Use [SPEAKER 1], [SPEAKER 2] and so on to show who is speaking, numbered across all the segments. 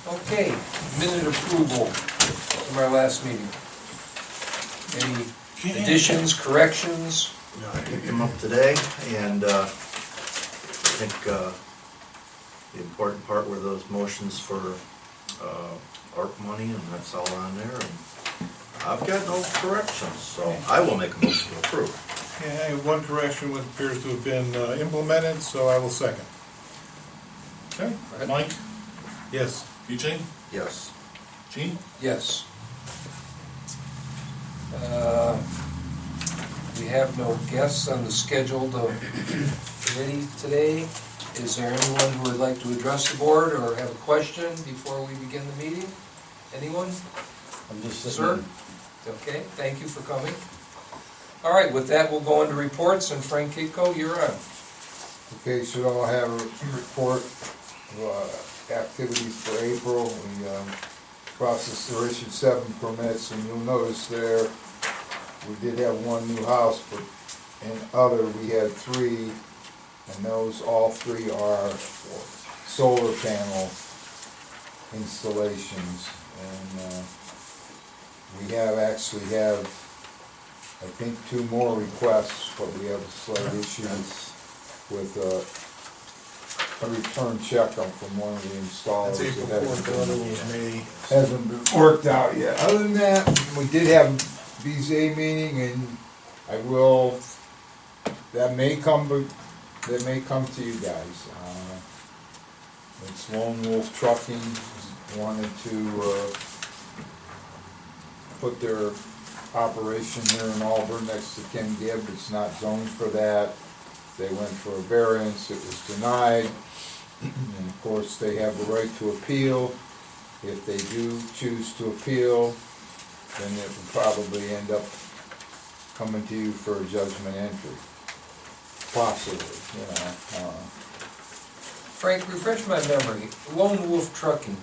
[SPEAKER 1] Okay, minute approval from our last meeting. Any additions, corrections?
[SPEAKER 2] No, I picked them up today, and I think the important part were those motions for ARP money, and that's all on there. And I've got no corrections, so I will make a motion to approve.
[SPEAKER 3] Okay, I have one correction which appears to have been implemented, so I will second.
[SPEAKER 4] Okay,
[SPEAKER 1] Right.
[SPEAKER 4] Mike,
[SPEAKER 3] Yes.
[SPEAKER 4] Eugene,
[SPEAKER 2] Yes.
[SPEAKER 4] Gene?
[SPEAKER 1] Yes. We have no guests on the scheduled committee today. Is there anyone who would like to address the board or have a question before we begin the meeting? Anyone?
[SPEAKER 2] I'm just
[SPEAKER 1] Sir? Okay, thank you for coming. All right, with that, we'll go into reports, and Frank Kitco, you're on.
[SPEAKER 5] Okay, should all have a report of activities for April. We processed or issued 7 permits, and you'll notice there, we did have 1 new house, but in other, we had 3, and those, all 3 are solar panel installations. And we actually have, I think, 2 more requests, but we have a slight issue with a return check from one of the installers.
[SPEAKER 3] That's April
[SPEAKER 5] that
[SPEAKER 3] 4th, the other one was May.
[SPEAKER 5] hasn't been worked out yet. Other than that, we did have a BZA meeting, and I will, that may come to you guys. It's Lone Wolf Trucking wanted to put their operation here in Auburn next to Ken Gibb. It's not zoned for that. They went for a variance, it was denied. And of course, they have the right to appeal. If they do choose to appeal, then it will probably end up coming to you for a judgment entry. Possibly, you know.
[SPEAKER 1] Frank, refresh my memory. Lone Wolf Trucking,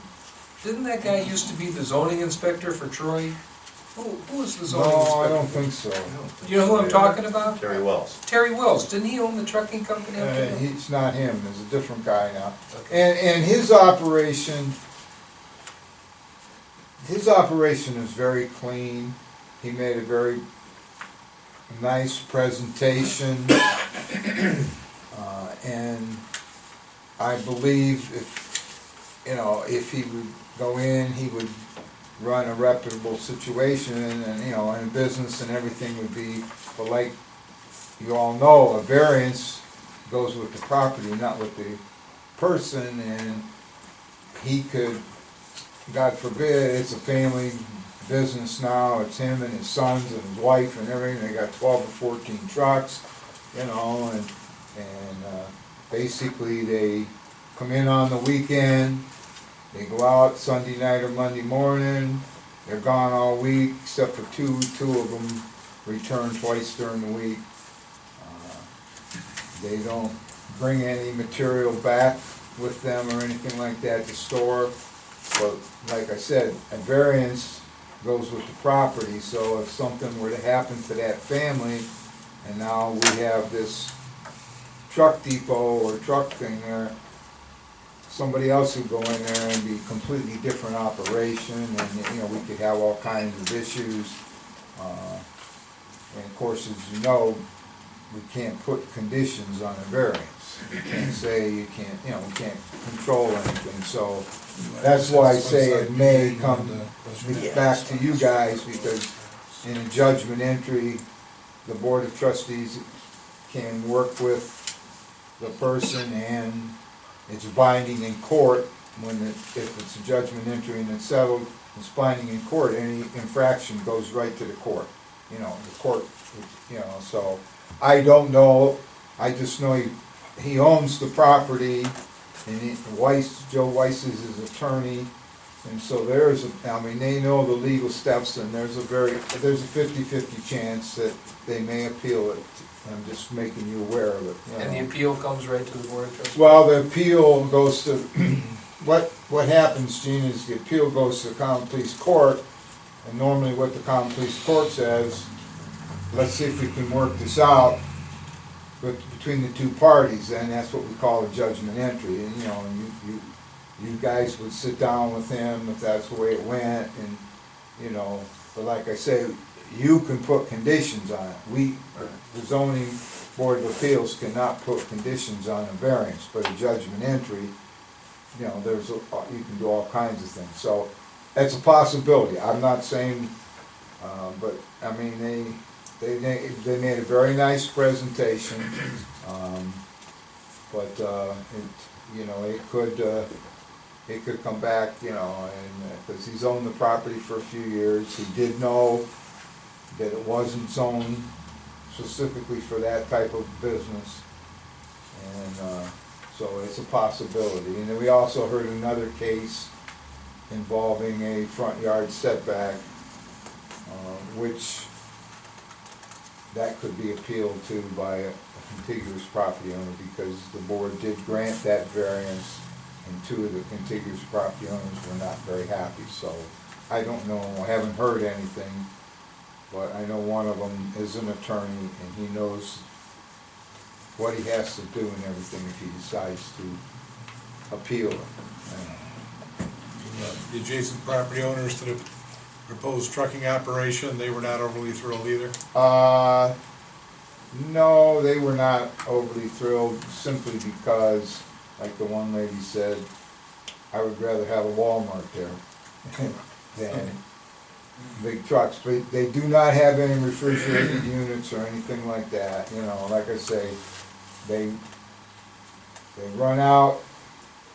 [SPEAKER 1] didn't that guy used to be the zoning inspector for Troy? Who was the zoning inspector?
[SPEAKER 5] No, I don't think so.
[SPEAKER 1] Do you know who I'm talking about?
[SPEAKER 2] Terry Wells.
[SPEAKER 1] Terry Wells, didn't he own the trucking company up there?
[SPEAKER 5] It's not him, there's a different guy now.
[SPEAKER 1] Okay.
[SPEAKER 5] And his operation is very clean. He made a very nice presentation. And I believe if he would go in, he would run a reputable situation, and in business and everything would be, but like you all know, a variance goes with the property, not with the person, and he could, God forbid, it's a family business now, it's him and his sons and his wife and everything, they got 12 or 14 trucks, and basically they come in on the weekend, they go out Sunday night or Monday morning, they're gone all week, except for two of them return twice during the week. They don't bring any material back with them or anything like that to store. But like I said, a variance goes with the property, so if something were to happen to that family, and now we have this truck depot or truck thing there, somebody else would go in there and be completely different operation, and we could have all kinds of issues. And of course, as you know, we can't put conditions on a variance. You can't say you can't, we can't control anything. So that's why I say it may come back to you guys, because in a judgment entry, the Board of Trustees can work with the person, and it's binding in court if it's a judgment entry and it's settled, it's binding in court. Any infraction goes right to the court. The court, so I don't know, I just know he owns the property, and Joe Weiss is his attorney, and so they know the legal steps, and there's a 50-50 chance that they may appeal it. I'm just making you aware of it.
[SPEAKER 1] And the appeal comes right to the Board of Trustees?
[SPEAKER 5] Well, the appeal goes to, what happens, Gene, is the appeal goes to the common police court, and normally what the common police court says, let's see if we can work this out between the two parties, and that's what we call a judgment entry. And you guys would sit down with him if that's the way it went, and, you know, but like I say, you can put conditions on it. The zoning board of appeals cannot put conditions on a variance, but a judgment entry, you know, you can do all kinds of things. So, that's a possibility. I'm not saying, but, I mean, they made a very nice presentation, but, you know, it could come back, you know, and, because he's owned the property for a few years. He did know that it wasn't zoned specifically for that type of business, and, so it's a possibility. And then we also heard another case involving a front yard setback, which that could be appealed to by a contiguous property owner, because the board did grant that variance, and two of the contiguous property owners were not very happy. So I don't know, I haven't heard anything, but I know one of them is an attorney, and he knows what he has to do and everything if he decides to appeal it.
[SPEAKER 3] The adjacent property owners to the proposed trucking operation, they were not overly thrilled either?
[SPEAKER 5] No, they were not overly thrilled, simply because, like the one lady said, I would rather have a Walmart there than big trucks. But they do not have any refrigerated units or anything like that, you know, like I say, they run out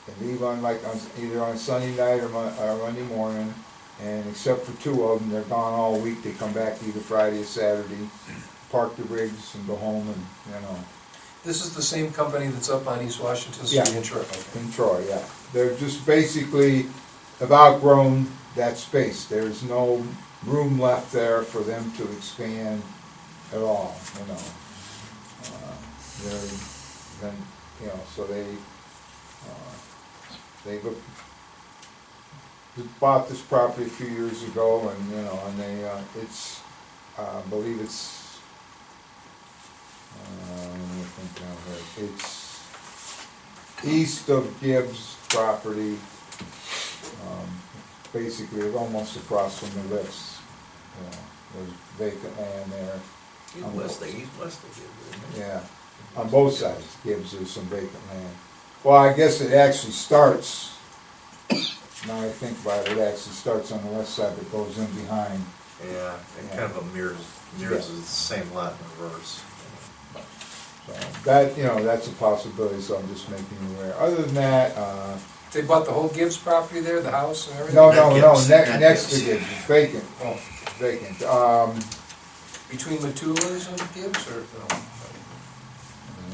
[SPEAKER 5] and leave on either on Sunday night or Monday morning, and except for two of them, they're gone all week. They come back either Friday or Saturday, park the rigs and go home, and, you know.
[SPEAKER 1] This is the same company that's up on East Washington
[SPEAKER 5] Yeah.
[SPEAKER 1] Street in Troy. Okay.
[SPEAKER 5] In Troy, yeah. They're just basically have outgrown that space. There's no room left there for them to expand at all, you know. Then, you know, so they bought this property a few years ago, and, you know, and it's, I believe it's, let me think now here. It's east of Gibbs' property, basically almost across from the lifts. You know, there's vacant land there.
[SPEAKER 2] East west of Gibbs.
[SPEAKER 5] Yeah, on both sides, Gibbs, there's some vacant land. Well, I guess it actually starts, now I think about it, it actually starts on the west side, but goes in behind.
[SPEAKER 2] Yeah, it kind of mirrors
[SPEAKER 5] Yeah.
[SPEAKER 2] the same lot in reverse.
[SPEAKER 5] So that, you know, that's a possibility, so I'm just making you aware. Other than that,
[SPEAKER 1] They bought the whole Gibbs property there, the house and everything?
[SPEAKER 5] no,
[SPEAKER 2] Gibbs, not
[SPEAKER 5] next to
[SPEAKER 2] Gibbs.
[SPEAKER 5] Gibbs, it's vacant,
[SPEAKER 1] Oh,
[SPEAKER 5] vacant.
[SPEAKER 1] between Matula's and Gibbs, or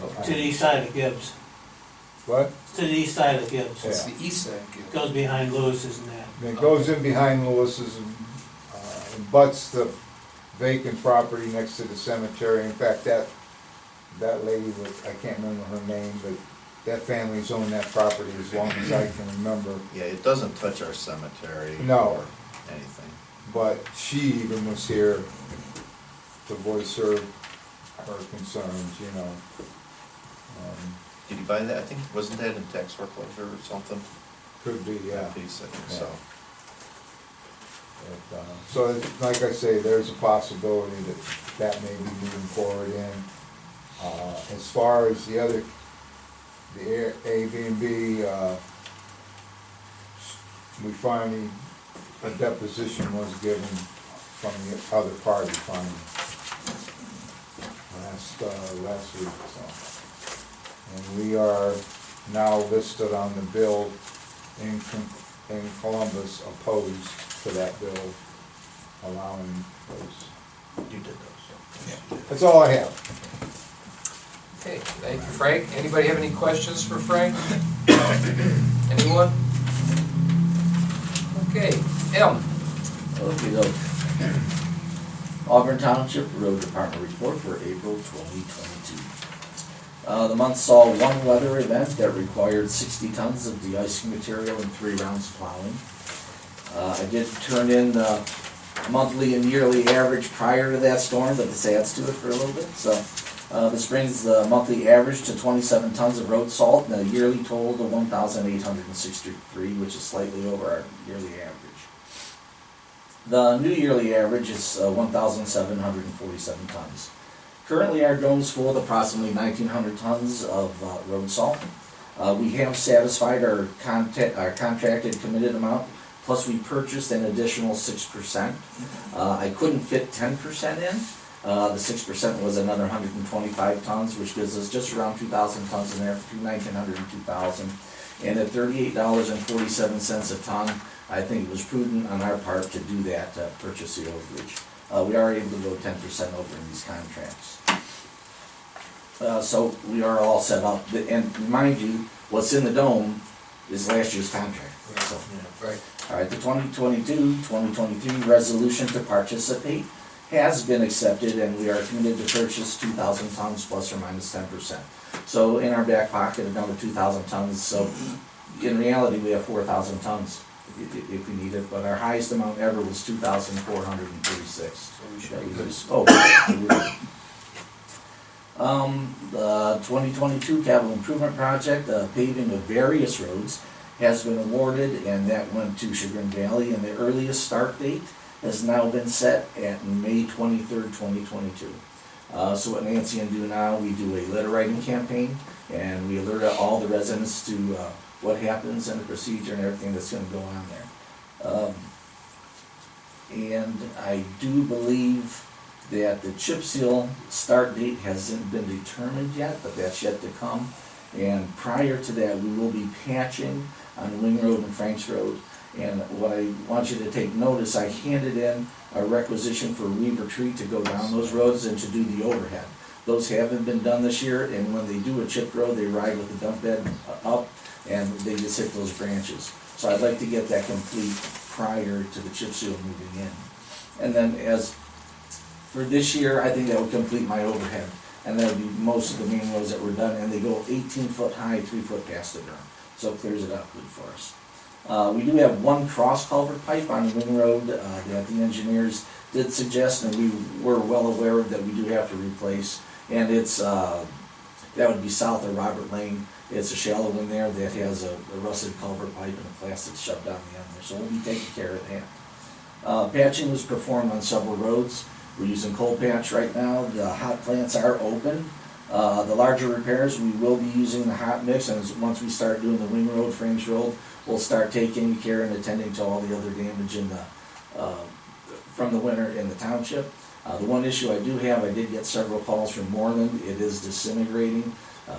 [SPEAKER 1] no?
[SPEAKER 6] To the east side of Gibbs,
[SPEAKER 5] What?
[SPEAKER 6] to the east side of Gibbs.
[SPEAKER 1] It's the east side Gibbs.
[SPEAKER 6] Goes behind Lewis's and that.
[SPEAKER 5] It goes in behind Lewis's and butts the vacant property next to the cemetery. In fact, that lady, I can't remember her name, but that family's owned that property as long as I can remember.
[SPEAKER 2] Yeah, it doesn't touch our cemetery
[SPEAKER 5] No.
[SPEAKER 2] or anything.
[SPEAKER 5] But she even was here to voice her concerns, you know.
[SPEAKER 2] Did he buy that? I think, wasn't that in tax foreclosure or something?
[SPEAKER 5] Could be, yeah.
[SPEAKER 2] Piece, I think
[SPEAKER 5] Yeah.
[SPEAKER 2] so.
[SPEAKER 5] But, so, like I say, there's a possibility that may be moving forward in. As far as the other, the Airbnb, we finally, a deposition was given from the other party finally, last week, so. And we are now listed on the bill in Columbus, opposed to that bill, allowing those.
[SPEAKER 2] You did those.
[SPEAKER 5] That's all I have.
[SPEAKER 1] Okay, thank you, Frank. Anybody have any questions for Frank? Anyone? Okay, M.
[SPEAKER 7] Okey-doke. Auburn Township Road Department report for April 2022. The month saw one weather event that required 60 tons of de-icing material and 3 rounds of plowing. I did turn in the monthly and yearly average prior to that storm, but this adds to it for a little bit. So This brings the monthly average to 27 tons of road salt and a yearly total to 1,863, which is slightly over our yearly average. The new yearly average is 1,747 tons. Currently, our dome is full of approximately 1,900 tons of road salt. We have satisfied our contracted committed amount, plus we purchased an additional 6%. I couldn't fit 10% in. The 6% was another 125 tons, which gives us just around 2,000 tons in there, between 1,900 and 2,000. And at $38.47 a ton, I think it was prudent on our part to do that, to purchase the overage. We are able to go 10% over in these contracts. So we are all set up, and mind you, what's in the dome is last year's contract. So,
[SPEAKER 1] Right.
[SPEAKER 7] all right, the 2022-2023 resolution to participate has been accepted, and we are committed to purchase 2,000 tons plus or minus 10%. So in our back pocket, another 2,000 tons, so in reality, we have 4,000 tons if we need it, but our highest amount ever was 2,436.
[SPEAKER 1] So we should be good.
[SPEAKER 7] The 2022 capital improvement project, paving of various roads, has been awarded, and that went to Chagrin Valley, and the earliest start date has now been set at May 23rd, 2022. So what Nancy and do now, we do a letter writing campaign, and we alert all the residents to what happens and the procedure and everything that's gonna go on there. And I do believe that the chip seal start date hasn't been determined yet, but that's yet to come. And prior to that, we will be patching on Wing Road and Franks Road. And what I want you to take notice, I handed in a requisition for Weaver Tree to go down those roads and to do the overhead. Those haven't been done this year, and when they do a chip road, they ride with the dump bed up, and they just hit those branches. So I'd like to get that complete prior to the chip seal moving in. And then as for this year, I think that would complete my overhead. And that would be most of the main roads that were done, and they go 18 foot high, 3 foot past the ground. So it clears it up good for us. We do have one cross culvert pipe on Wing Road that the engineers did suggest, and we were well aware of that we do have to replace. And it's, that would be south of Robert Lane. It's a shallow one there that has a rusted culvert pipe and a plastic shoved down the end there. So we'll be taking care of that. Patching was performed on several roads. We're using cold patch right now. The hot plants are open. The larger repairs, we will be using the hot mix, and once we start doing the Wing Road, Franks Road, we'll start taking care and attending to all the other damage in the, from the winter in the township. The one issue I do have, I did get several calls from Moreland. It is disintegrating.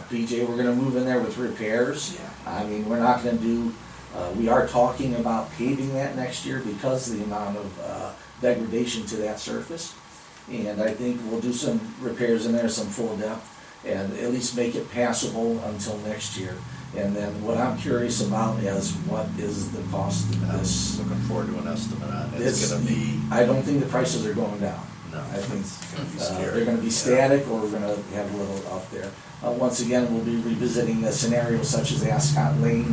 [SPEAKER 7] PJ, we're gonna move in there with repairs. I mean, we're not gonna do, we are talking about paving that next year because of the amount of degradation to that surface. And I think we'll do some repairs in there, some full depth, and at least make it passable until next year. And then what I'm curious about is what is the cost of
[SPEAKER 2] I
[SPEAKER 7] this?
[SPEAKER 2] was looking forward to an estimate on it. It's gonna be,
[SPEAKER 7] I don't think the prices are going down.
[SPEAKER 2] no,
[SPEAKER 7] I think
[SPEAKER 2] it's gonna be scary.
[SPEAKER 7] they're gonna be static, or we're gonna have a little up there. Once again, we'll be revisiting a scenario such as Ascot Lane,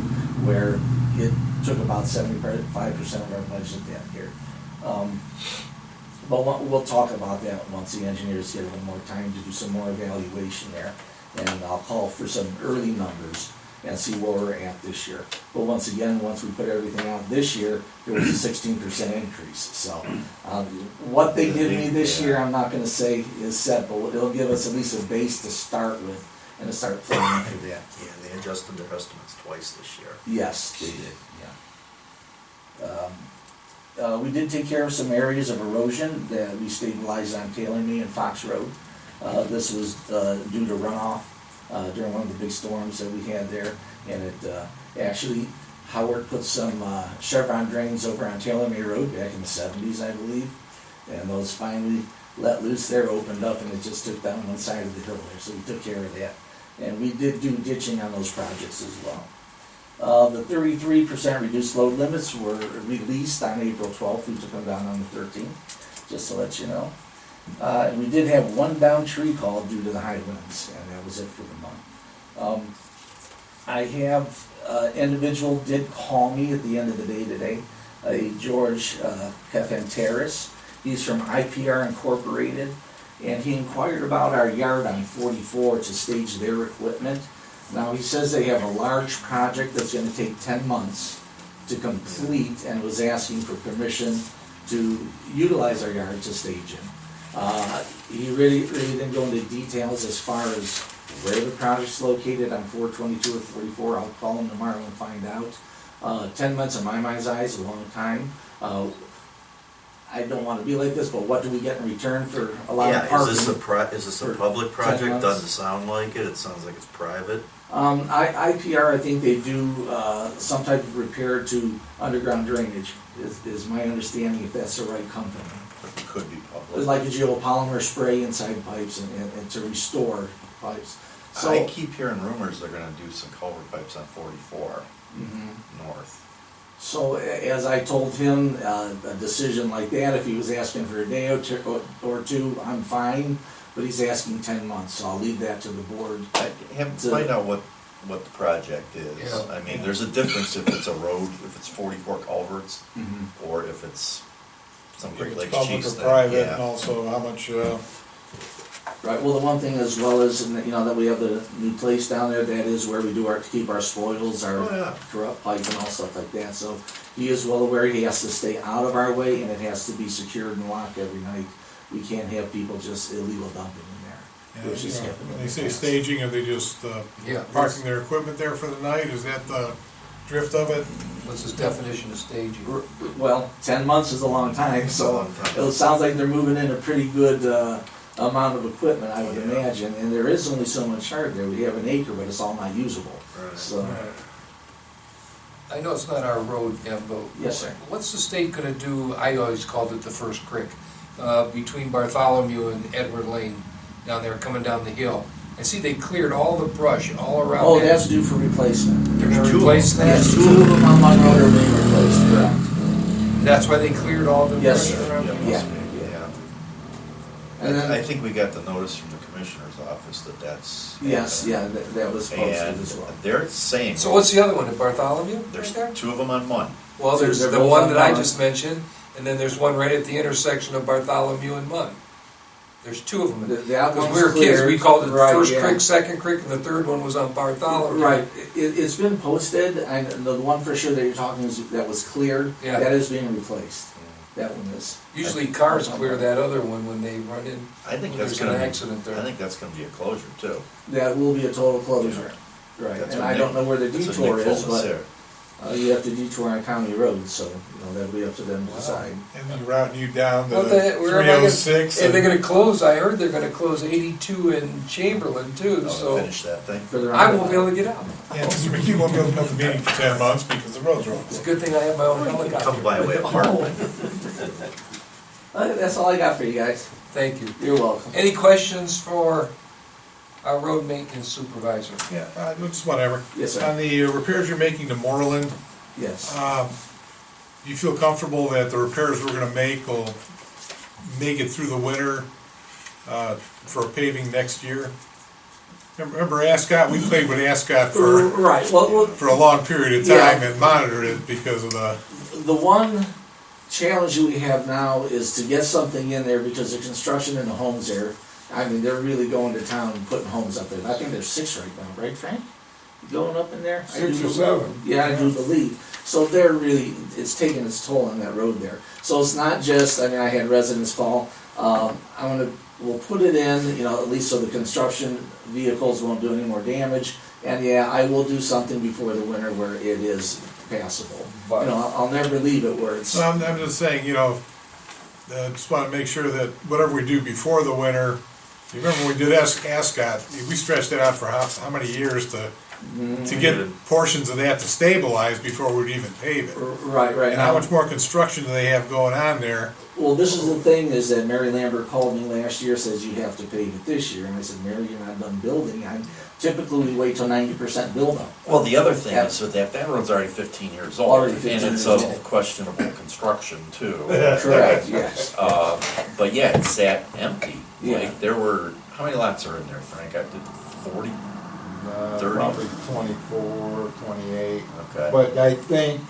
[SPEAKER 7] where it took about 75% of our budget that year. But we'll talk about that once the engineers get a little more time to do some more evaluation there. And I'll call for some early numbers and see where we're at this year. But once again, once we put everything out this year, there was a 16% increase. So what they give me this year, I'm not gonna say is set, but it'll give us at least a base to start with and to start planning for that.
[SPEAKER 2] Yeah, they adjusted their estimates twice this year.
[SPEAKER 7] Yes, they did, yeah. We did take care of some areas of erosion that we stabilized on Taylor May and Fox Road. This was due to runoff during one of the big storms that we had there. And it actually, Howard put some Chevron drains over on Taylor May Road back in the 70s, I believe. And those finally let loose there, opened up, and it just took down one side of the hill there. So we took care of that. And we did do ditching on those projects as well. The 33% reduced load limits were released on April 12th. We took them down on the 13th, just to let you know. And we did have one down tree called due to the high winds, and that was it for the month. I have, individual did call me at the end of the day today, George Kefenteris. He's from IPR Incorporated, and he inquired about our yard on 44 to stage their equipment. Now, he says they have a large project that's gonna take 10 months to complete, and was asking for permission to utilize our yard to stage him. He really didn't go into details as far as where the project's located on 422 or 44. I'll call him tomorrow and find out. 10 months in my mind's eye is a long time. I don't wanna be like this, but what do we get in return for allowing
[SPEAKER 2] Yeah,
[SPEAKER 7] parking?
[SPEAKER 2] is this a
[SPEAKER 7] for
[SPEAKER 2] public
[SPEAKER 7] 10
[SPEAKER 2] project?
[SPEAKER 7] months?
[SPEAKER 2] Doesn't sound like it, it sounds like it's private.
[SPEAKER 7] IPR, I think they do, some type of repair to underground drainage, is my understanding, if that's the right company.
[SPEAKER 2] It could be
[SPEAKER 7] It's
[SPEAKER 2] public.
[SPEAKER 7] like a geopolymer spray inside pipes and to restore pipes.
[SPEAKER 2] I
[SPEAKER 7] So,
[SPEAKER 2] keep hearing rumors they're gonna do some culvert pipes on 44
[SPEAKER 7] Mhm.
[SPEAKER 2] north.
[SPEAKER 7] So as I told him, a decision like that, if he was asking for a day or two, I'm fine, but he's asking 10 months, so I'll leave that to the board.
[SPEAKER 2] Find out what the project is.
[SPEAKER 1] Yeah.
[SPEAKER 2] I mean, there's a difference if it's a road, if it's 44 culverts,
[SPEAKER 7] Mhm.
[SPEAKER 2] or if it's some
[SPEAKER 3] If
[SPEAKER 2] Great
[SPEAKER 3] it's
[SPEAKER 2] Lakes
[SPEAKER 3] public
[SPEAKER 2] Chiefs
[SPEAKER 3] or
[SPEAKER 2] thing.
[SPEAKER 3] private, and
[SPEAKER 2] Yeah.
[SPEAKER 3] also how much,
[SPEAKER 7] Right, well, the one thing as well is, you know, that we have the new place down there, that is where we do to keep our spoils, our
[SPEAKER 2] Oh, yeah.
[SPEAKER 7] corrupt pipe and all stuff like that, so he is well aware he has to stay out of our way, and it has to be secured and locked every night. We can't have people just illegal dumping in there, which is happening.
[SPEAKER 3] when
[SPEAKER 7] in
[SPEAKER 3] they
[SPEAKER 7] the
[SPEAKER 3] say
[SPEAKER 7] past.
[SPEAKER 3] staging, are they just,
[SPEAKER 1] Yeah.
[SPEAKER 3] parking their equipment there for the night? Is that the drift of it?
[SPEAKER 1] What's his definition of staging?
[SPEAKER 7] Well, 10 months is a long time,
[SPEAKER 2] It's a
[SPEAKER 7] so
[SPEAKER 2] long time.
[SPEAKER 7] it sounds like they're moving in a pretty good, amount of equipment, I would
[SPEAKER 2] Yeah.
[SPEAKER 7] imagine, and there is only so much yard there. We have an acre, but it's all not usable,
[SPEAKER 2] Right.
[SPEAKER 7] so.
[SPEAKER 1] I know it's not our road, but
[SPEAKER 7] Yes, sir.
[SPEAKER 1] what's the state gonna do, I always called it the first creek, between Bartholomew and Edward Lane, down there coming down the hill. I see they cleared all the brush all around
[SPEAKER 7] Oh,
[SPEAKER 1] there.
[SPEAKER 7] that's due for replacement.
[SPEAKER 1] They're gonna
[SPEAKER 2] two of
[SPEAKER 1] replace that?
[SPEAKER 7] Yes, 2 of them on my road are being replaced, correct.
[SPEAKER 1] That's why they cleared all the
[SPEAKER 7] Yes,
[SPEAKER 1] brush
[SPEAKER 7] sir.
[SPEAKER 1] around
[SPEAKER 2] Yeah,
[SPEAKER 1] there?
[SPEAKER 7] Yeah.
[SPEAKER 2] must be, yeah.
[SPEAKER 7] And
[SPEAKER 2] I
[SPEAKER 7] then,
[SPEAKER 2] think we got the notice from the commissioner's office that that's.
[SPEAKER 7] yes, yeah, that was posted
[SPEAKER 2] And
[SPEAKER 7] as well.
[SPEAKER 2] they're saying.
[SPEAKER 1] So what's the other one, at Bartholomew?
[SPEAKER 2] There's
[SPEAKER 1] right there?
[SPEAKER 2] 2 of them on one.
[SPEAKER 1] Well, there's
[SPEAKER 7] They're
[SPEAKER 1] the
[SPEAKER 7] both
[SPEAKER 1] one
[SPEAKER 7] on
[SPEAKER 1] that I
[SPEAKER 7] Munn.
[SPEAKER 1] just mentioned, and then there's one right at the intersection of Bartholomew and Munn. There's 2 of them.
[SPEAKER 7] That
[SPEAKER 1] Because
[SPEAKER 7] one's
[SPEAKER 1] we were kids, we
[SPEAKER 7] cleared.
[SPEAKER 1] called it the
[SPEAKER 7] Right,
[SPEAKER 1] first
[SPEAKER 7] yeah.
[SPEAKER 1] creek, second creek, and the third one was on Bartholomew.
[SPEAKER 7] Right, it's been posted, and the one for sure that you're talking is, that was cleared,
[SPEAKER 1] Yeah.
[SPEAKER 7] that is being replaced. That one is.
[SPEAKER 1] Usually cars clear that other one when they run in,
[SPEAKER 2] I think
[SPEAKER 1] when
[SPEAKER 2] that's
[SPEAKER 1] there's an
[SPEAKER 2] gonna be,
[SPEAKER 1] accident there.
[SPEAKER 2] I think that's gonna be a closure too.
[SPEAKER 7] That will be a total closure. Right,
[SPEAKER 2] That's
[SPEAKER 7] and
[SPEAKER 2] what
[SPEAKER 7] I don't know where the
[SPEAKER 2] That's what
[SPEAKER 7] detour
[SPEAKER 2] Nick
[SPEAKER 7] is,
[SPEAKER 2] told us
[SPEAKER 7] but
[SPEAKER 2] there.
[SPEAKER 7] you have to detour on county roads, so, that'll be up to them to decide.
[SPEAKER 3] And then routing you down to
[SPEAKER 1] Well, where am I gonna-
[SPEAKER 3] 306.
[SPEAKER 1] And they're gonna close, I heard they're gonna close 82 in Chamberlain too,
[SPEAKER 2] Oh,
[SPEAKER 1] so
[SPEAKER 2] finish that thing.
[SPEAKER 7] For the
[SPEAKER 1] I won't be able
[SPEAKER 7] roundabout.
[SPEAKER 1] to get out.
[SPEAKER 3] Yeah, because you won't be able to come to the meeting for 10 months because the roads are
[SPEAKER 1] It's a
[SPEAKER 3] open.
[SPEAKER 1] good thing I have my own
[SPEAKER 2] Come
[SPEAKER 1] helicopter.
[SPEAKER 2] by way of apartment.
[SPEAKER 7] That's all I got for you guys.
[SPEAKER 1] Thank you.
[SPEAKER 7] You're welcome.
[SPEAKER 1] Any questions for our road maintenance supervisor?
[SPEAKER 3] Yeah, just whatever.
[SPEAKER 7] Yes, sir.
[SPEAKER 3] On the repairs you're making to Moreland,
[SPEAKER 7] Yes.
[SPEAKER 3] do you feel comfortable that the repairs we're gonna make will make it through the winter for paving next year? Remember Ascot, we played with Ascot
[SPEAKER 7] Right, well,
[SPEAKER 3] for a long period of
[SPEAKER 7] Yeah.
[SPEAKER 3] time and monitored it because of
[SPEAKER 7] the one challenge that we have now is to get something in there because the construction in the homes there, I mean, they're really going to town and putting homes up there. I think there's 6 right now, right, Frank? Going up in there? I
[SPEAKER 5] 6
[SPEAKER 7] do
[SPEAKER 5] or
[SPEAKER 7] believe-
[SPEAKER 5] 7.
[SPEAKER 7] Yeah, I do believe. So they're really, it's taking its toll on that road there. So it's not just, I mean, I had residents call, we'll put it in, at least so the construction vehicles won't do any more damage. And yeah, I will do something before the winter where it is passable.
[SPEAKER 1] But-
[SPEAKER 7] I'll never leave it where it's,
[SPEAKER 3] So I'm just saying, just wanna make sure that whatever we do before the winter, you remember when we did Ascot, we stretched it out for how many years to get portions of that to stabilize before we'd even pave it?
[SPEAKER 7] right
[SPEAKER 3] And how
[SPEAKER 7] now.
[SPEAKER 3] much more construction do they have going on there?
[SPEAKER 7] Well, this is the thing, is that Mary Lambert called me last year, says you have to pave it this year, and I said, Mary, you're not done building. Typically, we wait till 90% build up.
[SPEAKER 2] Well, the other thing is with that road's already 15 years old.
[SPEAKER 7] Already 15
[SPEAKER 2] And it's
[SPEAKER 7] years
[SPEAKER 2] of
[SPEAKER 7] old.
[SPEAKER 2] questionable construction too.
[SPEAKER 7] Correct, yes.
[SPEAKER 2] But yeah, it sat empty.
[SPEAKER 7] Yeah.
[SPEAKER 2] Like, there were, how many lots are in there, Frank? I did 40? 30?
[SPEAKER 5] Probably 24, 28.
[SPEAKER 2] Okay.
[SPEAKER 5] But I think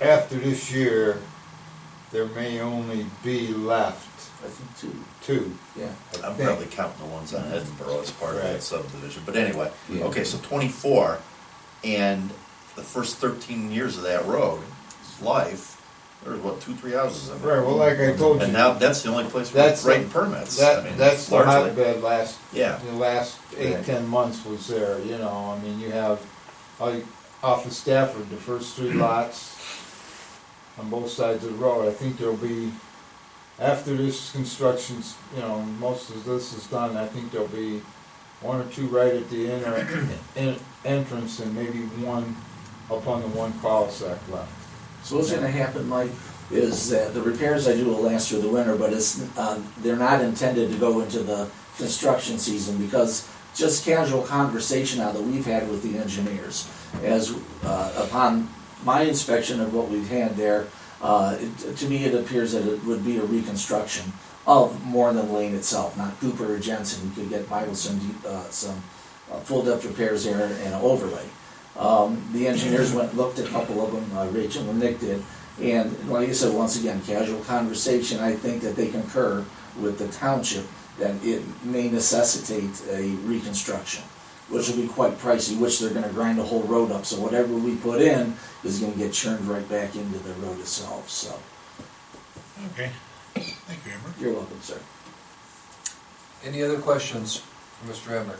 [SPEAKER 5] after this year, there may only be left
[SPEAKER 7] I think two,
[SPEAKER 5] two.
[SPEAKER 7] yeah.
[SPEAKER 5] I
[SPEAKER 2] I'm
[SPEAKER 5] think.
[SPEAKER 2] probably counting the ones on Edinburgh as part of that
[SPEAKER 5] Right.
[SPEAKER 2] subdivision, but anyway,
[SPEAKER 7] Yeah.
[SPEAKER 2] okay, so 24, and the first 13 years of that road's life, there was what, 2, 3 houses in there?
[SPEAKER 5] Right, well, like I told you.
[SPEAKER 2] And now, that's the only place we're
[SPEAKER 5] That's the-
[SPEAKER 2] writing permits. I mean,
[SPEAKER 5] That's the
[SPEAKER 2] largely.
[SPEAKER 5] hotbed
[SPEAKER 2] Yeah.
[SPEAKER 5] the last
[SPEAKER 2] Right.
[SPEAKER 5] 8-10 months was there, you know, I mean, you have, like, off of Stafford, the first 3 lots on both sides of the road, I think there'll be, after this construction's, you know, most of this is done, I think there'll be 1 or 2 right at the entrance and maybe 1 up on the 1 cul-de-sac left.
[SPEAKER 7] So what's gonna happen, Mike, is that the repairs I do will last through the winter, but it's, they're not intended to go into the construction season, because just casual conversation now that we've had with the engineers, as, upon my inspection of what we've had there, to me, it appears that it would be a reconstruction of more than Lane itself, not Cooper or Jensen. You could get by with some full depth repairs there and an overlay. The engineers went and looked at a couple of them, Rachel and Nick did, and like I said, once again, casual conversation, I think that they concur with the township that it may necessitate a reconstruction, which will be quite pricey, which they're gonna grind the whole road up, so whatever we put in is gonna get churned right back into the road itself, so.
[SPEAKER 3] Okay, thank you, Amber.
[SPEAKER 7] You're welcome, sir.
[SPEAKER 1] Any other questions for Mr. Emmer?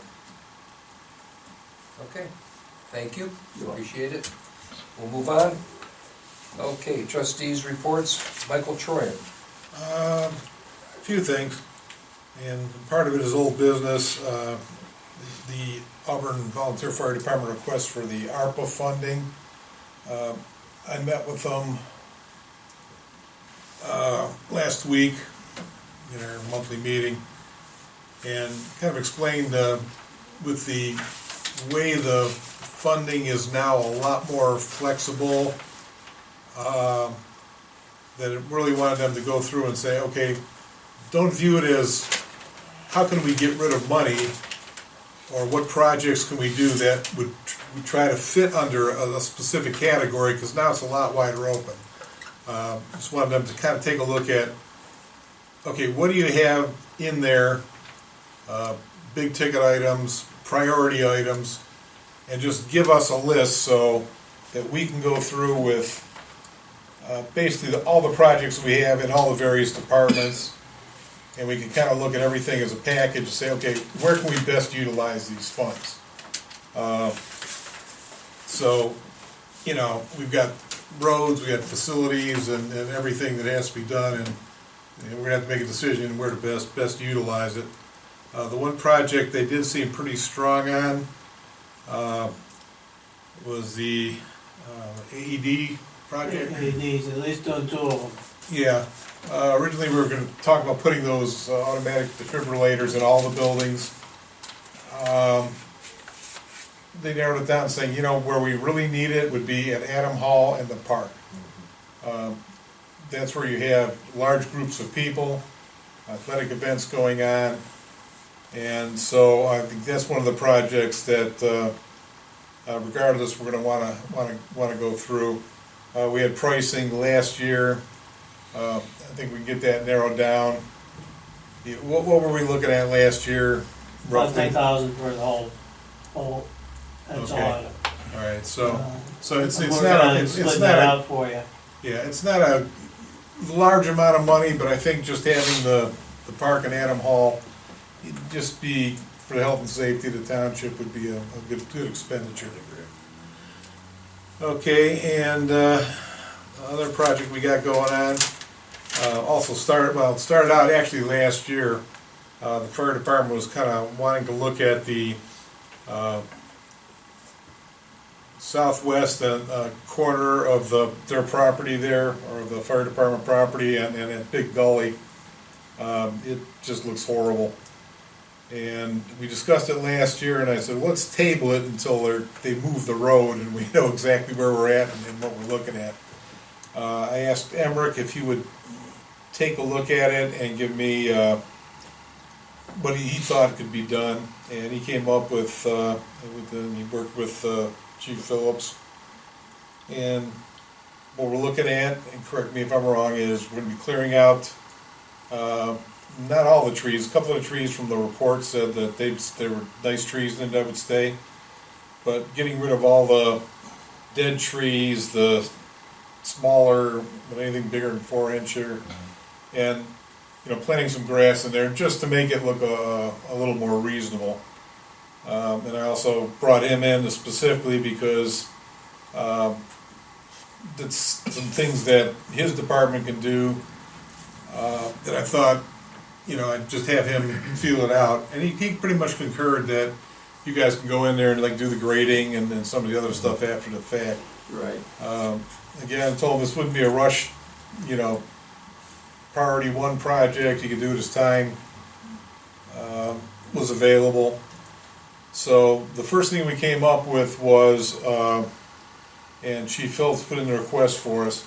[SPEAKER 1] Okay, thank you,
[SPEAKER 7] You're welcome.
[SPEAKER 1] appreciate it. We'll move on. Okay, trustees' reports, Michael Troyan.
[SPEAKER 3] A few things, and part of it is old business. The Auburn Volunteer Fire Department request for the ARPA funding. I met with them last week in our monthly meeting, and kind of explained with the way the funding is now a lot more flexible, that it really wanted them to go through and say, okay, don't view it as, how can we get rid of money, or what projects can we do that would we try to fit under a specific category, because now it's a lot wider open. Just wanted them to kind of take a look at, okay, what do you have in there, big ticket items, priority items, and just give us a list so that we can go through with basically all the projects we have in all the various departments, and we can kind of look at everything as a package and say, okay, where can we best utilize these funds? So, you know, we've got roads, we've got facilities, and everything that has to be done, and we're gonna have to make a decision where to best utilize it. The one project they did seem pretty strong on was the AED project.
[SPEAKER 6] He needs at least doing 2 of them.
[SPEAKER 3] Yeah, originally we were gonna talk about putting those automatic defibrillators in all the buildings. They narrowed it down saying, you know, where we really need it would be at Adam Hall and the park. That's where you have large groups of people, athletic events going on. And so I think that's one of the projects that, regardless, we're gonna wanna go through. We had pricing last year. I think we can get that narrowed down. What were we looking at last year
[SPEAKER 6] About
[SPEAKER 3] roughly?
[SPEAKER 6] 10,000 for the whole, that's all.
[SPEAKER 3] Okay. All right, so it's
[SPEAKER 6] We're
[SPEAKER 3] not,
[SPEAKER 6] gonna
[SPEAKER 3] it's
[SPEAKER 6] split
[SPEAKER 3] not,
[SPEAKER 6] that out for you.
[SPEAKER 3] yeah, it's not a large amount of money, but I think just having the park and Adam Hall, it'd just be, for the health and safety of the township, would be a good expenditure. Okay, and, another project we got going on, also started out actually last year. The fire department was kinda wanting to look at the, southwest corner of their property there, or the fire department property, and that big gully. It just looks horrible. And we discussed it last year, and I said, let's table it until they move the road and we know exactly where we're at and what we're looking at. I asked Emmerich if he would take a look at it and give me what he thought could be done, and he came up with he worked with Chief Phillips, and what we're looking at, and correct me if I'm wrong, is we're gonna be clearing out, not all the trees, a couple of the trees from the report said that they were nice trees and that would stay. But getting rid of all the dead trees, the smaller, but anything bigger than 4-incher, and, you know, planting some grass in there just to make it look a little more reasonable. And I also brought him in specifically because, that's some things that his department can do, that I thought, you know, I'd just have him feel it out. And he pretty much concurred that you guys can go in there and like do the grading and then some of the other stuff after the fact.
[SPEAKER 7] Right.
[SPEAKER 3] Again, I told him this wouldn't be a rush, you know, priority one project, he could do it as time was available. So the first thing we came up with was, and Chief Phillips put in the request for us,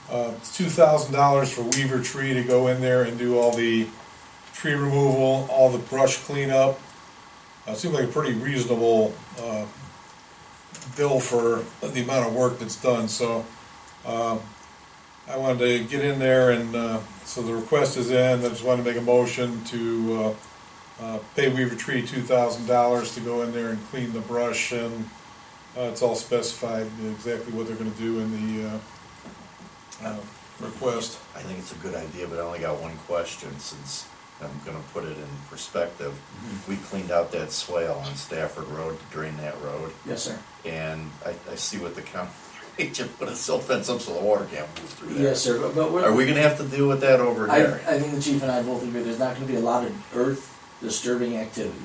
[SPEAKER 3] it's $2,000 for Weaver Tree to go in there and do all the tree removal, all the brush cleanup. It seemed like a pretty reasonable bill for the amount of work that's done, so I wanted to get in there and, so the request is in, I just wanted to make a motion to pay Weaver Tree $2,000 to go in there and clean the brush, and it's all specified exactly what they're gonna do in the request.
[SPEAKER 2] I think it's a good idea, but I only got one question, since I'm gonna put it in perspective. We cleaned out that swale on Stafford Road to drain that road,
[SPEAKER 7] Yes, sir.
[SPEAKER 2] and I see what the county, they just put a silt fence up so the water can't move through there.
[SPEAKER 7] Yes, sir, but we're.
[SPEAKER 2] Are we gonna have to deal with that over there?
[SPEAKER 7] I think the chief and I both agree, there's not gonna be a lot of earth disturbing activity.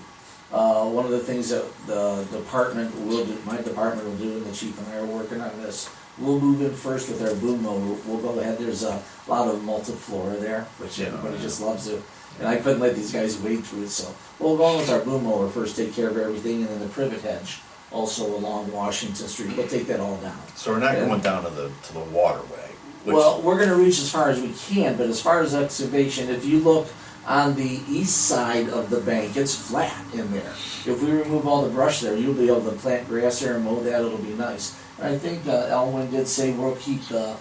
[SPEAKER 7] One of the things that the department will do, my department will do, and the chief and I are working on this, we'll move in first with our boom mower. We'll go ahead, there's a lot of multiflora there, which
[SPEAKER 2] Yeah.
[SPEAKER 7] everybody just loves it. And I couldn't let these guys wade through it, so we'll go with our boom mower first, take care of everything, and then the privet hedge, also along Washington Street, we'll take that all down.
[SPEAKER 2] So we're not
[SPEAKER 7] Yeah.
[SPEAKER 2] going down to the waterway, which,
[SPEAKER 7] Well, we're gonna reach as far as we can, but as far as excavation, if you look on the east side of the bank, it's flat in there. If we remove all the brush there, you'll be able to plant grass there and mow that, it'll be nice. And I think Elwin did say we'll keep the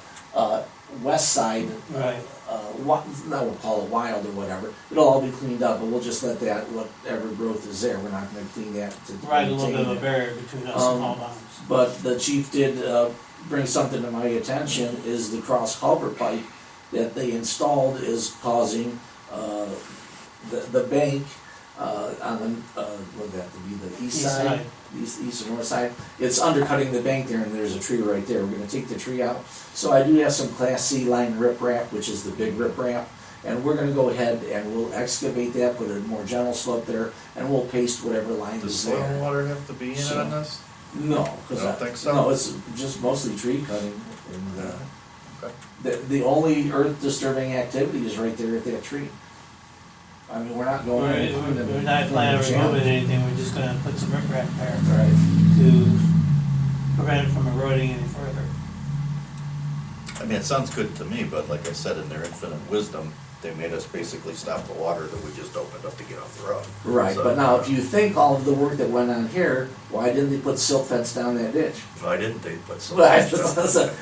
[SPEAKER 7] west side,
[SPEAKER 6] Right.
[SPEAKER 7] now we'll call it wild or whatever. It'll all be cleaned up, but we'll just let that, whatever growth is there, we're not gonna clean that to
[SPEAKER 6] Right, a little bit of a
[SPEAKER 7] maintain it.
[SPEAKER 6] barrier between us and all bounds.
[SPEAKER 7] But the chief did bring something to my attention, is the cross culvert pipe that they installed is causing the bank on the, would that be the east
[SPEAKER 6] East
[SPEAKER 7] side?
[SPEAKER 6] side.
[SPEAKER 7] East or north side, it's undercutting the bank there, and there's a tree right there, we're gonna take the tree out. So I do have some Class C line riprap, which is the big riprap, and we're gonna go ahead and we'll excavate that, put a more gentle slope there, and we'll paste whatever line
[SPEAKER 2] does
[SPEAKER 7] is there.
[SPEAKER 2] stormwater have to be in it on this?
[SPEAKER 7] No,
[SPEAKER 2] I
[SPEAKER 7] cause
[SPEAKER 2] don't think so.
[SPEAKER 7] no, it's just mostly tree cutting, and,
[SPEAKER 2] Okay.
[SPEAKER 7] the only earth disturbing activity is right there at that tree. I mean, we're not going.
[SPEAKER 6] We're not planning on removing anything, we're just gonna put some riprap there
[SPEAKER 7] Right.
[SPEAKER 6] to prevent it from eroding any further.
[SPEAKER 2] I mean, it sounds good to me, but like I said, in their infinite wisdom, they made us basically stop the water that we just opened up to get off the road.
[SPEAKER 7] Right,
[SPEAKER 2] So-
[SPEAKER 7] but now if you think all of the work that went on here, why didn't they put silt fence down that ditch?
[SPEAKER 2] Why didn't they put some?
[SPEAKER 7] Right,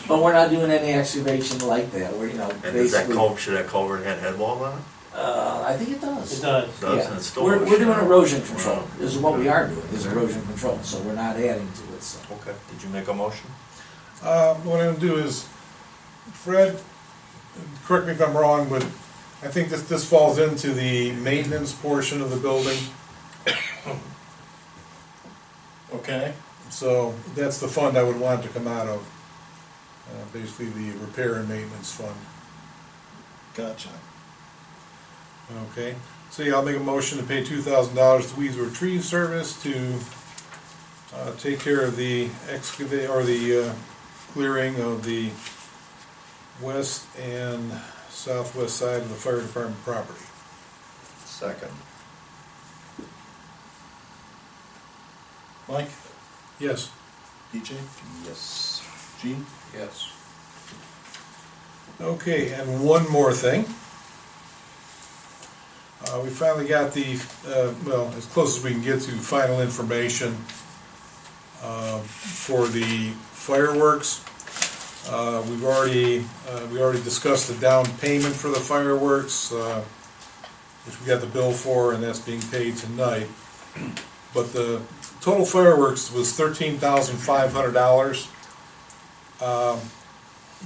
[SPEAKER 7] but we're not doing any excavation like that, we're, you know,
[SPEAKER 2] And does that
[SPEAKER 7] basically.
[SPEAKER 2] should that culvert have head wall on it?
[SPEAKER 7] I think it does.
[SPEAKER 6] It does.
[SPEAKER 2] Does,
[SPEAKER 7] Yeah.
[SPEAKER 2] and it's still.
[SPEAKER 7] We're doing
[SPEAKER 2] washing out.
[SPEAKER 7] erosion control, is what we
[SPEAKER 2] Wow.
[SPEAKER 7] are doing, is erosion control, so we're not adding to it, so.
[SPEAKER 2] Okay, did you make a motion?
[SPEAKER 3] What I'm gonna do is, Fred, correct me if I'm wrong, but I think this falls into the maintenance portion of the building. Okay, so that's the fund I would want to come out of, basically the repair and maintenance fund.
[SPEAKER 4] Gotcha.
[SPEAKER 3] Okay, so yeah, I'll make a motion to pay $2,000 to Weezer Tree Service to take care of the excavate, or the clearing of the west and southwest side of the fire department property.
[SPEAKER 2] Second.
[SPEAKER 4] Mike?
[SPEAKER 3] Yes.
[SPEAKER 4] DJ?
[SPEAKER 2] Yes.
[SPEAKER 4] Gene?
[SPEAKER 1] Yes.
[SPEAKER 3] Okay, and one more thing. We finally got the, well, as close as we can get to final information for the fireworks. We already discussed the down payment for the fireworks, which we got the bill for, and that's being paid tonight. But the total fireworks was $13,500.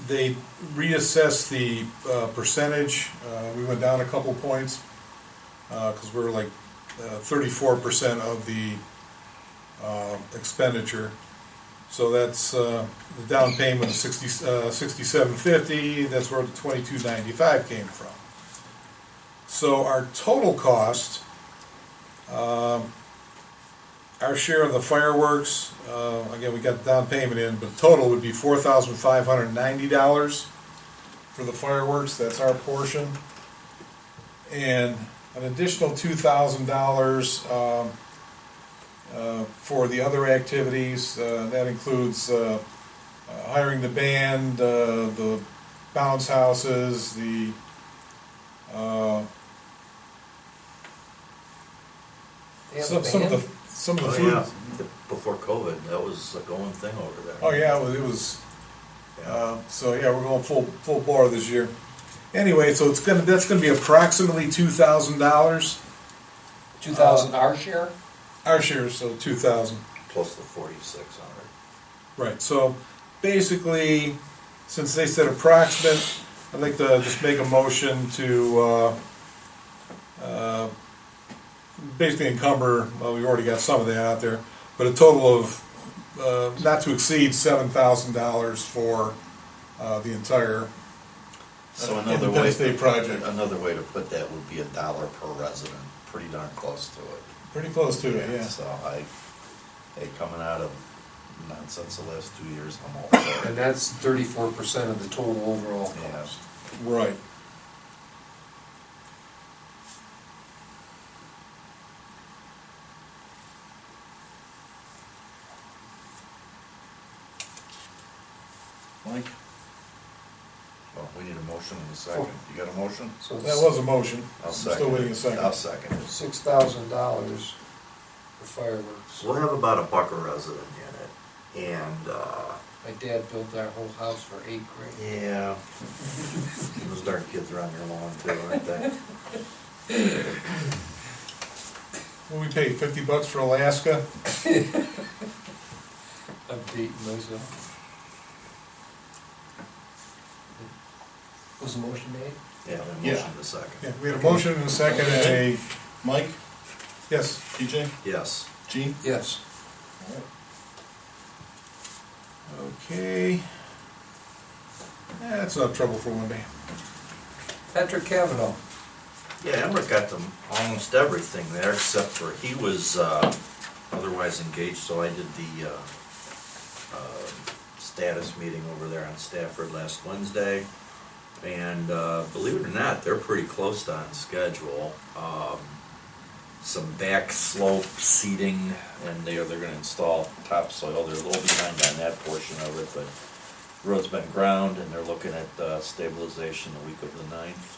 [SPEAKER 3] They reassessed the percentage. We went down a couple points, because we're like 34% of the expenditure. So that's, the down payment of $67.50, that's where the $22.95 came from. So our total cost, our share of the fireworks, again, we got the down payment in, but total would be $4,590 for the fireworks, that's our portion. And an additional $2,000 for the other activities. That includes hiring the band, the bounce houses, the
[SPEAKER 1] They have a
[SPEAKER 3] some of the
[SPEAKER 1] band?
[SPEAKER 3] some of the
[SPEAKER 2] Oh,
[SPEAKER 3] food.
[SPEAKER 2] yeah, before COVID, that was a going thing over there.
[SPEAKER 3] Oh yeah, it was. So yeah, we're going full bore this year. Anyway, so that's gonna be approximately $2,000.
[SPEAKER 1] 2,000 our share?
[SPEAKER 3] Our share, so 2,000.
[SPEAKER 2] Plus the 4,600.
[SPEAKER 3] Right. So basically, since they said approximate, I'd like to just make a motion to basically encumber. Well, we've already got some of that out there, but a total of not to exceed $7,000 for the entire
[SPEAKER 2] So another way,
[SPEAKER 3] Independence Day project.
[SPEAKER 2] another way to put that would be $1 per resident, pretty darn close to it.
[SPEAKER 3] Pretty close to it, yeah.
[SPEAKER 2] So coming out of nonsense the last 2 years, I'm all for
[SPEAKER 1] And
[SPEAKER 2] it.
[SPEAKER 1] that's 34% of the total overall
[SPEAKER 2] Yeah.
[SPEAKER 1] cost.
[SPEAKER 3] Right.
[SPEAKER 2] Mike? Well, we need a motion in a second. You got a motion?
[SPEAKER 1] So
[SPEAKER 3] That was a motion.
[SPEAKER 2] I'll
[SPEAKER 3] I'm
[SPEAKER 2] second
[SPEAKER 3] still waiting a
[SPEAKER 2] it.
[SPEAKER 3] second.
[SPEAKER 2] I'll second it.
[SPEAKER 1] $6,000 for fireworks.
[SPEAKER 2] We'll have about a buck a resident in it, and,
[SPEAKER 1] My dad built our whole house for $8 grand.
[SPEAKER 2] yeah. Those darn kids are on your lawn too, aren't they?
[SPEAKER 3] What we paid, $50 for Alaska?
[SPEAKER 1] I'm dating myself. Was the motion made?
[SPEAKER 2] Yeah, a
[SPEAKER 4] Yeah.
[SPEAKER 2] motion in a second.
[SPEAKER 3] Yeah, we had a motion and a second and a,
[SPEAKER 4] Mike,
[SPEAKER 3] yes.
[SPEAKER 4] TJ,
[SPEAKER 2] Yes.
[SPEAKER 4] Gene?
[SPEAKER 1] Yes.
[SPEAKER 3] Okay. That's enough trouble for one day.
[SPEAKER 1] Patrick Kavanaugh.
[SPEAKER 2] Yeah, Emmerich got them almost everything there, except for he was otherwise engaged, so I did the status meeting over there on Stafford last Wednesday. And believe it or not, they're pretty close to on schedule. Some back slope seating, and they're gonna install topsoil. They're a little behind on that portion of it, but the road's been ground, and they're looking at stabilization the week of the 9th.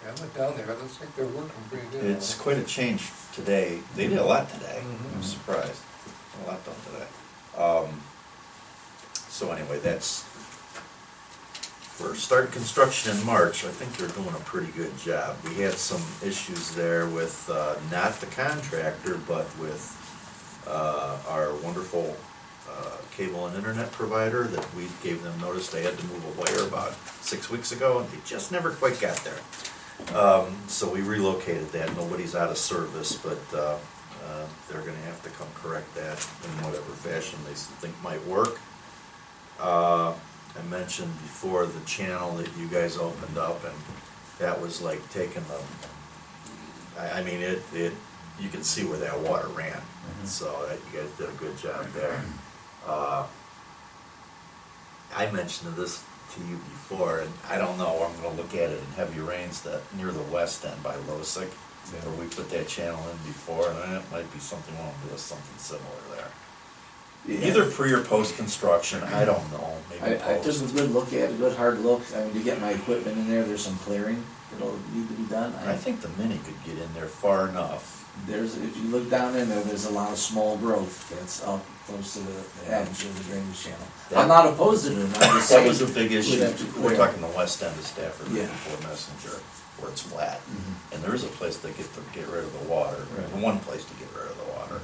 [SPEAKER 1] Yeah, I went down there, it looks like they're working pretty good.
[SPEAKER 2] It's quite a change today. They did a lot today.
[SPEAKER 1] Mhm.
[SPEAKER 2] I'm surprised. A lot done today. So anyway, we're starting construction in March. I think they're doing a pretty good job. We had some issues there with, not the contractor, but with our wonderful cable and internet provider that we gave them notice they had to move a wire about 6 weeks ago, and they just never quite got there. So we relocated that. Nobody's out of service, but they're gonna have to come correct that in whatever fashion they think might work. I mentioned before the channel that you guys opened up, and that was like taking I mean, you can see where that water ran. So you guys did a good job there. I mentioned this to you before, and I don't know, I'm gonna look at it in heavy rains that near the west end by Losick, where we put that channel in before, and it might be something, we'll do something similar there. Either pre or post construction, I don't know, maybe
[SPEAKER 7] I took a
[SPEAKER 2] post.
[SPEAKER 7] good look at it, a good hard look. I mean, to get my equipment in there, there's some clearing that'll need to be done.
[SPEAKER 2] I think the Mini could get in there far enough
[SPEAKER 7] if you look down in there, there's a lot of small growth that's up close to the edge of the drainage channel. I'm not opposed to it, I'm just
[SPEAKER 2] That
[SPEAKER 7] saying.
[SPEAKER 2] was a big
[SPEAKER 7] we'd
[SPEAKER 2] issue.
[SPEAKER 7] have to
[SPEAKER 2] We're
[SPEAKER 7] clear.
[SPEAKER 2] talking the west end of Stafford
[SPEAKER 7] Yeah.
[SPEAKER 2] before Messenger, where it's flat.
[SPEAKER 7] Mhm.
[SPEAKER 2] And there is a place to get rid of the water,
[SPEAKER 7] Right.
[SPEAKER 2] one place to get rid of the water.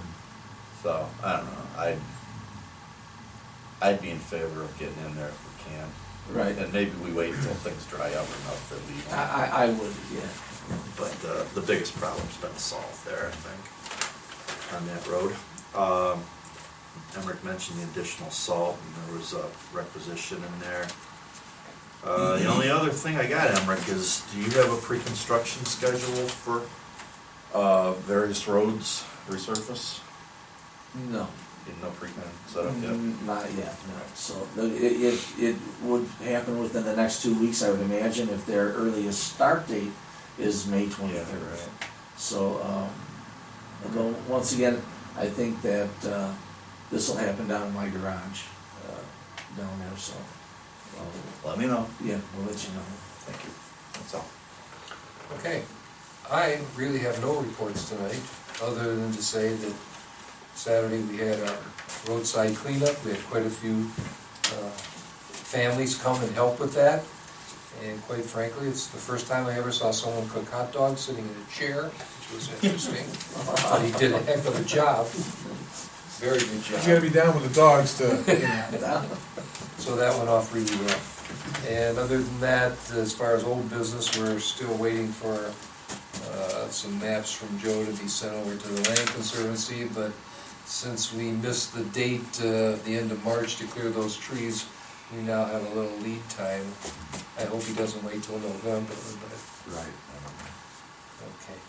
[SPEAKER 2] So, I don't know, I'd be in favor of getting in there if we can.
[SPEAKER 7] Right,
[SPEAKER 2] And maybe we wait until things dry up enough that we,
[SPEAKER 7] I would, yeah.
[SPEAKER 2] but the biggest problem's been solved there, I think, on that road. Emmerich mentioned the additional salt, and there was a requisition in there. The only other thing I got, Emmerich, is do you have a pre-construction schedule for various roads resurface?
[SPEAKER 7] No.
[SPEAKER 2] No pre-con set up yet?
[SPEAKER 7] Not yet, no. So it would happen within the next 2 weeks, I would imagine, if their earliest start date is May 23rd.
[SPEAKER 2] Yeah, right.
[SPEAKER 7] So, although, once again, I think that this will happen down in my garage, down there, so.
[SPEAKER 2] Let me know.
[SPEAKER 7] Yeah, we'll let you know.
[SPEAKER 2] Thank you. That's all.
[SPEAKER 1] Okay, I really have no reports tonight, other than to say that Saturday we had our roadside cleanup. We had quite a few families come and help with that. And quite frankly, it's the first time I ever saw someone cook hot dogs sitting in a chair, which was interesting. But he did a heck of a job, very good
[SPEAKER 3] You
[SPEAKER 1] job.
[SPEAKER 3] gotta be down with the dogs to, you know.
[SPEAKER 1] So that went off really well. And other than that, as far as old business, we're still waiting for some maps from Joe to be sent over to the Land Conservancy, but since we missed the date, the end of March, to clear those trees, we now have a little lead time. I hope he doesn't wait till November, but,
[SPEAKER 7] Right.
[SPEAKER 1] okay.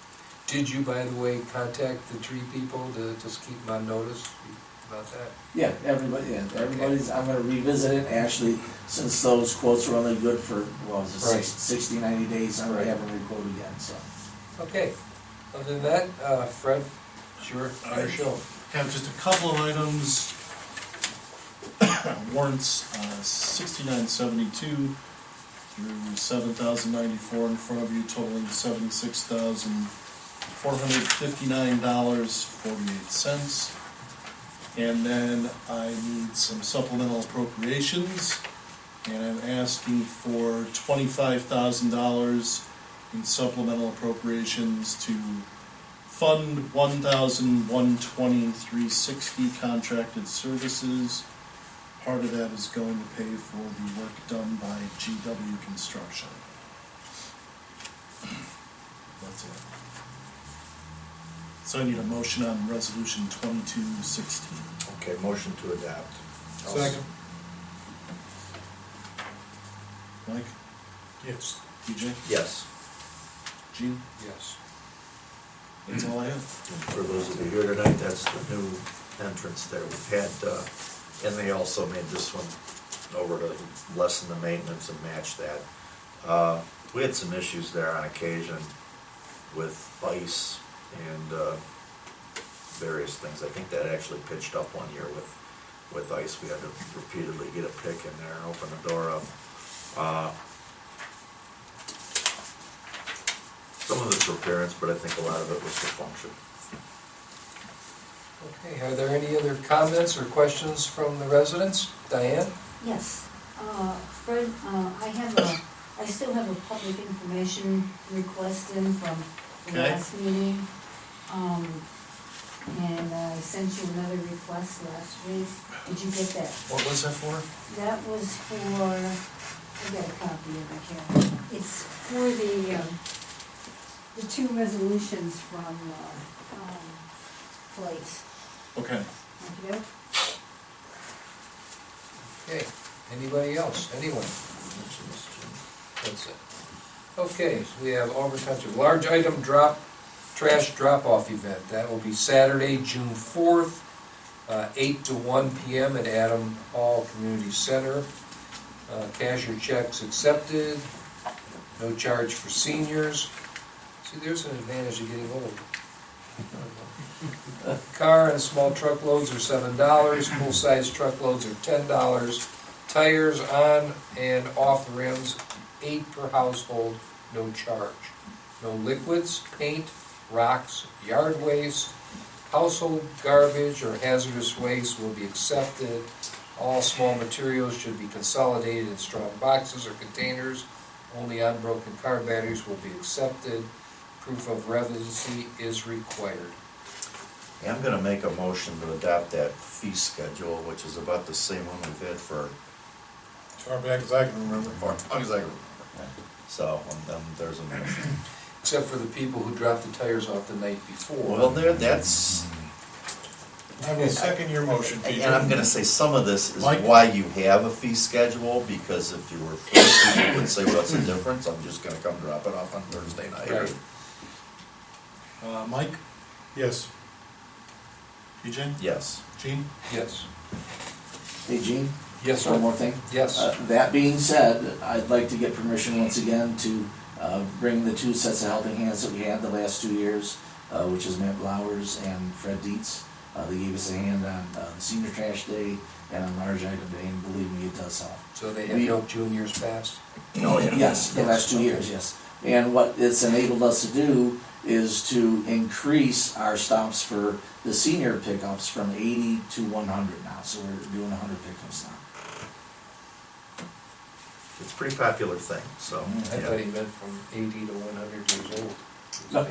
[SPEAKER 1] Did you, by the way, contact the tree people to just keep them on notice about that?
[SPEAKER 7] Yeah, everybody's, I'm gonna revisit it, actually, since those quotes were only good for, what was it,
[SPEAKER 1] Right.
[SPEAKER 7] 60, 90 days, I'm gonna have them re-quote again, so.
[SPEAKER 1] Okay, other than that, Fred, sure, your show.
[SPEAKER 4] Have just a couple of items. Warrants, 6972 through 7094 in front of you, totaling $7,459.48. And then I need some supplemental appropriations, and I'm asking for $25,000 in supplemental appropriations to Fund 1,120,360 contracted services. Part of that is going to pay for the work done by GW Construction. That's it. So I need a motion on resolution 2216.
[SPEAKER 2] Okay, motion to adapt.
[SPEAKER 3] Second.
[SPEAKER 4] Mike,
[SPEAKER 3] Yes.
[SPEAKER 4] DJ,
[SPEAKER 2] Yes.
[SPEAKER 4] Gene,
[SPEAKER 1] Yes.
[SPEAKER 4] that's all I have.
[SPEAKER 2] And for those of you here tonight, that's the new entrance there. We've had, and they also made this one over to lessen the maintenance and match that. We had some issues there on occasion with ice and various things. I think that actually pitched up one year with ice. We had to repeatedly get a pick in there and open the door up. Some of it's repairs, but I think a lot of it was the function.
[SPEAKER 1] Okay, are there any other comments or questions from the residents? Diane?
[SPEAKER 8] Yes, Fred, I still have a public information request in from the
[SPEAKER 4] Okay.
[SPEAKER 8] last meeting. And I sent you another request last week. Did you get that?
[SPEAKER 4] What was that for?
[SPEAKER 8] That was for, I got a copy of it here. It's for the two resolutions from, Place.
[SPEAKER 4] Okay.
[SPEAKER 8] Okay?
[SPEAKER 1] Okay, anybody else? Anyone? That's it. Okay, so we have Auburn Township large item trash drop-off event. That will be Saturday, June 4th, 8 to 1 p.m. at Adam Hall Community Center. Cashier checks accepted, no charge for seniors. See, there's an advantage of getting old. Car and small truckloads are $7, full-size truckloads are $10. Tires on and off the rims, 8 per household, no charge. No liquids, paint, rocks, yard waste, household garbage or hazardous waste will be accepted. All small materials should be consolidated in strong boxes or containers. Only unbroken car batteries will be accepted. Proof of residency is required.
[SPEAKER 2] Yeah, I'm gonna make a motion to adopt that fee schedule, which is about the same one we've had for,
[SPEAKER 3] As far back as I can remember.
[SPEAKER 2] as long as I can remember. So, there's a motion.
[SPEAKER 1] Except for the people who dropped the tires off the night before.
[SPEAKER 2] Well, that's,
[SPEAKER 3] I will second your motion, Peter.
[SPEAKER 2] and I'm gonna say some of this is
[SPEAKER 3] Mike?
[SPEAKER 2] why you have a fee schedule, because if you were forced, people would say, what's the difference? I'm just gonna come drop it off on Thursday night.
[SPEAKER 1] Right.
[SPEAKER 4] Mike,
[SPEAKER 3] Yes.
[SPEAKER 4] PJ,
[SPEAKER 2] Yes.
[SPEAKER 4] Gene?
[SPEAKER 1] Yes.
[SPEAKER 7] Hey, Gene,
[SPEAKER 1] Yes,
[SPEAKER 7] one
[SPEAKER 1] sir.
[SPEAKER 7] more thing.
[SPEAKER 1] Yes.
[SPEAKER 7] That being said, I'd like to get permission once again to bring the two sets of helping hands that we had the last 2 years, which is Matt Blowers and Fred Dietz. They gave us a hand on the senior trash day and on large item day, and believe me, it does help.
[SPEAKER 1] So they have helped juniors past?
[SPEAKER 2] Oh, yeah.
[SPEAKER 7] Yes, the last 2 years, yes. And what it's enabled us to do is to increase our stops for the senior pickups from 80 to 100 now, so we're doing 100 pickups now.
[SPEAKER 2] It's a pretty popular thing, so.
[SPEAKER 1] I
[SPEAKER 2] yeah.
[SPEAKER 1] thought he meant from 80 to 100 years old.
[SPEAKER 7] No.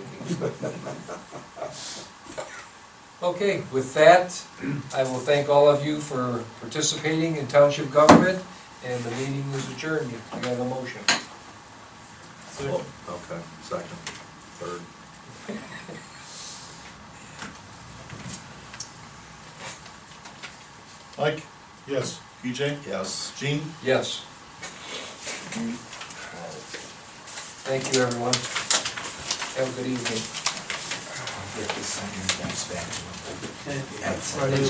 [SPEAKER 1] Okay, with that, I will thank all of you for participating in township government, and the meeting is adjourned. I got a motion.
[SPEAKER 2] Oh, okay, second, third.
[SPEAKER 4] Mike,
[SPEAKER 3] Yes.
[SPEAKER 4] PJ,
[SPEAKER 2] Yes.
[SPEAKER 4] Gene?
[SPEAKER 1] Yes. Thank you, everyone. Have a good evening.
[SPEAKER 7] Get this on your desk back.
[SPEAKER 6] Friday,